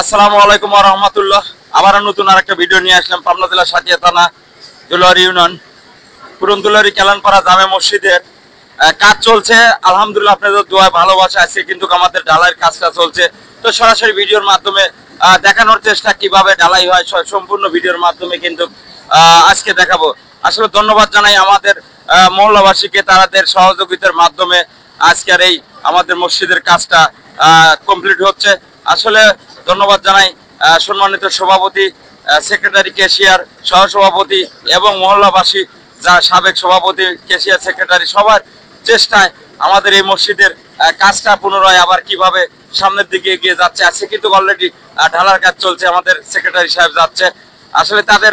আসসালামু আলাইকুম ওয়া রাহমাতুল্লাহ। আবার নতুন আরেকটা ভিডিও নিয়ে আসলাম পাবনা জেলা সাতিয়া থানা দুলারি ইউনিয়ন পুরন দুলারি কেলানপাড়া জামে মসজিদের কাজ চলছে। আলহামদুলিল্লাহ আপনাদের দোয়ায় ভালোবাসা আছে, কিন্তু আমাদের ঢালাইয়ের কাজটা চলছে। তো সরাসরি ভিডিওর মাধ্যমে দেখানোর চেষ্টা কিভাবে ঢালাই হয় সম্পূর্ণ ভিডিওর মাধ্যমে কিন্তু আজকে দেখাবো। আসলে ধন্যবাদ জানাই আমাদের মহল্লাবাসীকে, তাদের সহযোগিতার মাধ্যমে আজকের এই আমাদের মসজিদের কাজটা কমপ্লিট হচ্ছে। আসলে ধন্যবাদ জানাই সম্মানিত সভাপতি, সেক্রেটারি, ক্যাশিয়ার, সহসভাপতি এবং মহল্লাবাসী, যা সাবেক সভাপতি, ক্যাশিয়ার, সেক্রেটারি, সবার চেষ্টায় আমাদের এই মসজিদের কাজটা পুনরায় আবার কিভাবে সামনের দিকে এগিয়ে যাচ্ছে। আজকে কিন্তু অলরেডি ঢালার কাজ চলছে, আমাদের সেক্রেটারি সাহেব যাচ্ছে। আসলে তাদের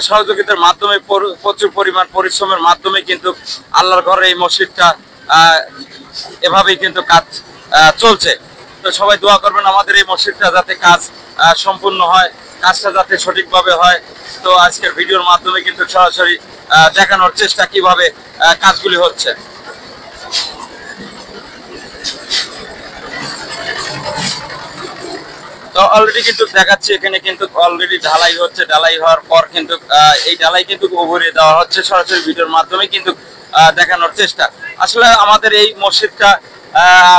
সহযোগিতার মাধ্যমে, প্রচুর পরিমাণ পরিশ্রমের মাধ্যমে কিন্তু আল্লাহর ঘরে এই মসজিদটা এভাবেই কিন্তু কাজ চলছে। তো সবাই দোয়া করবেন আমাদের এই মসজিদটা যাতে কাজ সম্পূর্ণ হয়, কাজটা যাতে সঠিকভাবে হয়। তো আজকের ভিডিওর মাধ্যমে কিন্তু সরাসরি দেখানোর চেষ্টা কিভাবে কাজগুলি হচ্ছে। তো অলরেডি কিন্তু দেখাচ্ছি, এখানে কিন্তু অলরেডি ঢালাই হচ্ছে। ঢালাই হওয়ার পর কিন্তু এই ঢালাই কিন্তু ওভরে দেওয়া হচ্ছে। সরাসরি ভিডিওর মাধ্যমে কিন্তু দেখানোর চেষ্টা। আসলে আমাদের এই মসজিদটা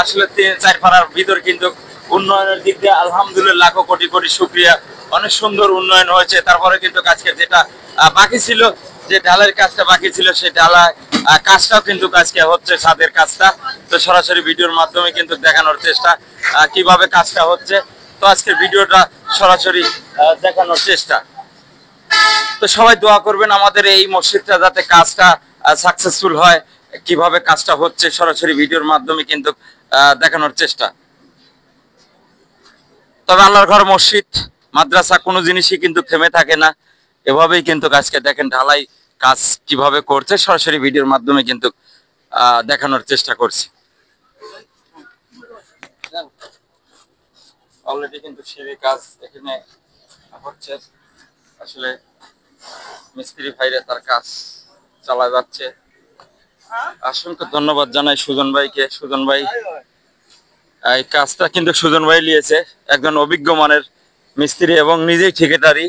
আসলে 3-4 পাড়ার ভিতর কিন্তু উন্নয়নের দিক দিয়ে আলহামদুলিল্লাহ লাখো কোটি কোটি শুকরিয়া, অনেক সুন্দর উন্নয়ন হয়েছে। তারপরে কিন্তু আজকে যেটা বাকি ছিল, যে ঢালাইয়ের কাজটা বাকি ছিল, সেই ঢালাই কাজটাও কিন্তু আজকে হচ্ছে, ছাদের কাজটা। তো সরাসরি ভিডিওর মাধ্যমে কিন্তু দেখানোর চেষ্টা কিভাবে কাজটা হচ্ছে। তো আজকের ভিডিওটা সরাসরি দেখানোর চেষ্টা। তো সবাই দোয়া করবেন আমাদের এই মসজিদটা যাতে কাজটা সাকসেসফুল হয়, কিভাবে কাজটা হচ্ছে সরাসরি ভিডিওর মাধ্যমে কিন্তু দেখানোর চেষ্টা। তবে আল্লাহর ঘর, মসজিদ, মাদ্রাসা কোনো জিনিসই কিন্তু থেমে থাকে না। এভাবেই কিন্তু আজকে দেখেন ঢালাই কাজ কিভাবে করছে, সরাসরি ভিডিওর মাধ্যমে কিন্তু দেখানোর চেষ্টা করছি। অলরেডি কিন্তু সিঁড়ির কাজ এখানে হচ্ছে। আসলে মিস্ত্রি ভাইরা তার কাজ চালা যাচ্ছে। অসংখ্য ধন্যবাদ জানাই সুজন ভাইকে। সুজন ভাই এই কাজটা কিন্তু সুজন ভাই নিয়েছে, একজন অভিজ্ঞ মানের মিস্ত্রি এবং নিজেই ঠিকাদারি।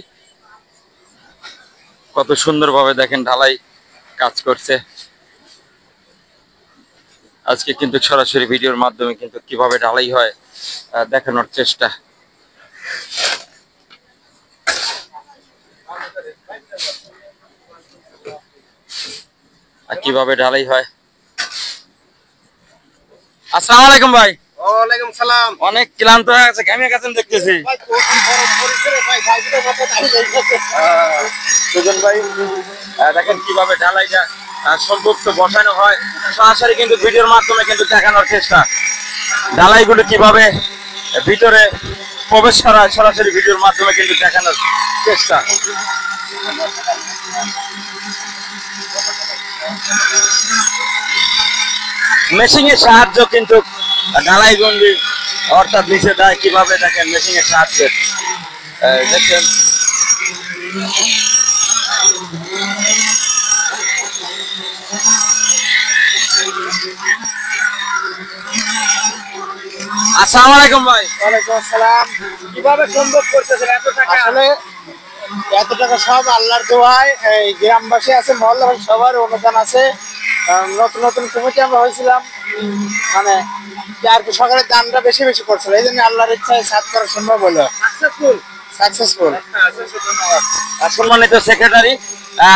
কত সুন্দরভাবে দেখেন ঢালাই কাজ করছে। আজকে কিন্তু সরাসরি ভিডিওর মাধ্যমে কিন্তু কিভাবে ঢালাই হয় দেখানোর চেষ্টা। আর কিভাবে ঢালাই হয়। আসসালামু আলাইকুম ভাই। ওয়ালাইকুম সালাম। অনেক ক্লান্ত হয়ে গেছে, ঘেমে গেছেন দেখতেছি। সুজন ভাই দেখেন কিভাবে ঢালাইটা সম্পূর্ণ বসানো হয়, সরাসরি কিন্তু ভিডিওর মাধ্যমে কিন্তু দেখানোর চেষ্টা। ঢালাইগুলো কিভাবে ভিতরে প্রবেশ করা হয়, সরাসরি ভিডিওর মাধ্যমে কিন্তু দেখানোর চেষ্টা। মেশিনের সাহায্য কিন্তু ঢালাই গন্ডি অর্থাৎ নিচে দেয়, কিভাবে দেখেন মেশিনের সাহায্যে দেখেন। আসসালামু আলাইকুম ভাই। ওয়ালাইকুম আসসালাম। কিভাবে সম্ভব করতেছেন এত টাকা? আসলে এত টাকা সব আল্লাহর দোয়ায়। এই গ্রামবাসী আছে, মহল্লাবাসী, সবার অনুদান আছে। নতুন নতুন কমিটি আমরা হয়েছিলাম, মানে আর কি সরকারের দানটা বেশি বেশি করছিল, এই জন্য আল্লাহর ইচ্ছায় সাত করা সম্ভব হলো। সাকসেসফুল। সম্মানিত সেক্রেটারি,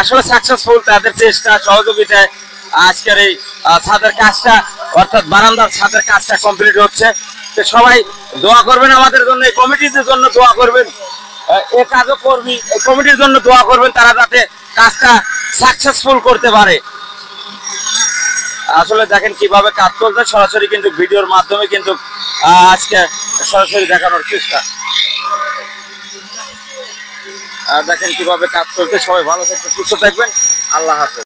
আসলে সাকসেসফুল তাদের চেষ্টা সহযোগিতায় আজকের এই ছাদের কাজটা, অর্থাৎ বারান্দার ছাদের কাজটা কমপ্লিট হচ্ছে। তো সবাই দোয়া করবেন আমাদের জন্য, এই কমিটির জন্য দোয়া করবেন, এই কাজও কর্মী এই কমিটির জন্য দোয়া করবেন, তারা যাতে কাজটা সাকসেসফুল করতে পারে। আসলে দেখেন কিভাবে কাজ চলছে, সরাসরি কিন্তু ভিডিওর মাধ্যমে কিন্তু আজকে সরাসরি দেখানোর চেষ্টা। দেখেন কিভাবে কাজ চলছে। সবাই ভালো থাকবেন, সুস্থ থাকবেন। আল্লাহ হাফেজ।